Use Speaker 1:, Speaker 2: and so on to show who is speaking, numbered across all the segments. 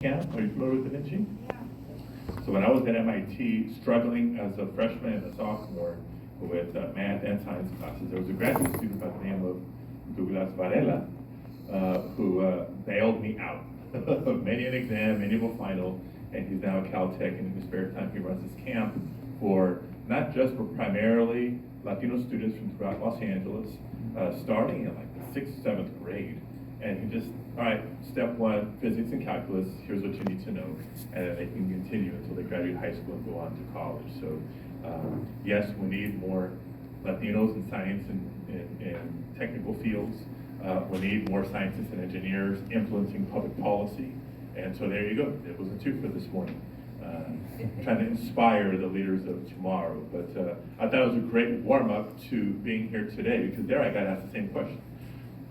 Speaker 1: Camp. Are you familiar with Da Vinci?
Speaker 2: Yeah.
Speaker 1: So when I was at MIT, struggling as a freshman and a sophomore with math and science classes, there was a graduate student by the name of Douglas Varela who bailed me out of many an exam, many of a final, and he's now at Caltech, and in his spare time he runs this camp for not just but primarily Latino students from throughout Los Angeles, starting in like the 6th, 7th grade. And he just, all right, step one, physics and calculus, here's what you need to know. And then they can continue until they graduate high school and go on to college. So yes, we need more Latinos in science and technical fields. We need more scientists and engineers influencing public policy. And so there you go, it was a two for this morning. Trying to inspire the leaders of tomorrow. But I thought it was a great warm up to being here today, because there I got asked the same question.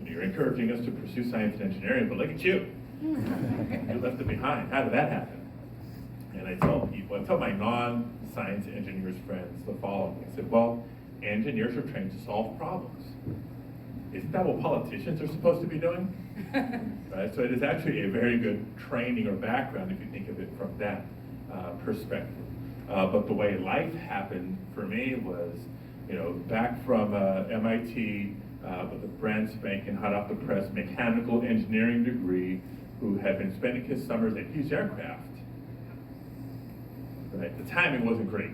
Speaker 1: You're encouraging us to pursue science and engineering, but look at you. You left it behind. How did that happen? And I tell people, I tell my non-science engineers friends the following. I said, well, engineers are trained to solve problems. Isn't that what politicians are supposed to be doing? Right? So it is actually a very good training or background if you think of it from that perspective. But the way life happened for me was, back from M.I.T., with a brand spanking hot off the press mechanical engineering degree, who had been spending his summers at Hughes Aircraft. Right? The timing wasn't great.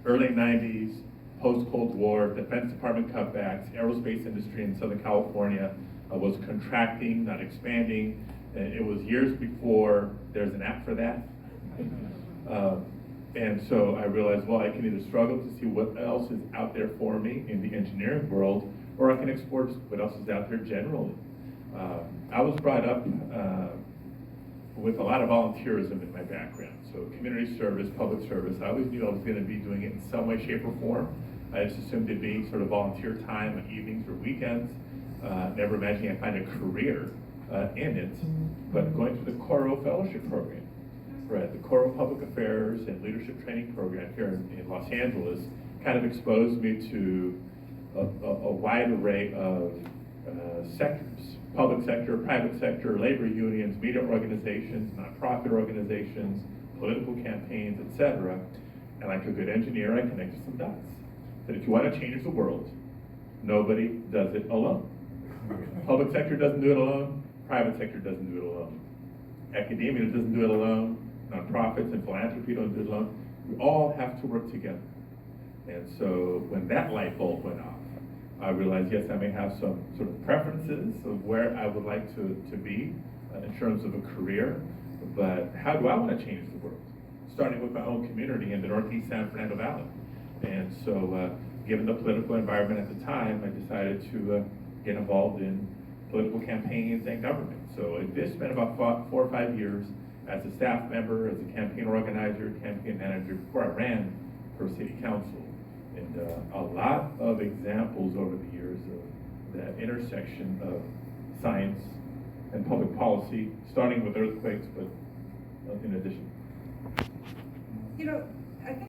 Speaker 1: Early 90s, post-Cold War, Defense Department cutbacks, aerospace industry in Southern California was contracting, not expanding. And it was years before there's an app for that. And so I realized, well, I can either struggle to see what else is out there for me in the engineering world, or I can explore what else is out there generally. I was brought up with a lot of volunteerism in my background. So community service, public service, I always knew I was going to be doing it in some way, shape, or form. I just assumed it'd be sort of volunteer time on evenings or weekends. Never imagining I'd find a career in it. But going through the Coro Fellowship Program, right, the Coro Public Affairs and Leadership Training Program here in Los Angeles kind of exposed me to a wide array of sectors: public sector, private sector, labor unions, media organizations, nonprofit organizations, political campaigns, etc. And like a good engineer, I connected some dots. That if you want to change the world, nobody does it alone. Public sector doesn't do it alone. Private sector doesn't do it alone. Academia doesn't do it alone. Nonprofits and philanthropy don't do it alone. We all have to work together. And so when that light bulb went off, I realized, yes, I may have some sort of preferences of where I would like to be in terms of a career, but how do I want to change the world? Starting with my own community in the Northeast San Fernando Valley. And so given the political environment at the time, I decided to get involved in political campaigns and government. So I did spend about 4 or 5 years as a staff member, as a campaign organizer, campaign manager, before I ran for city council. And a lot of examples over the years of that intersection of science and public policy, starting with earthquakes, but in addition.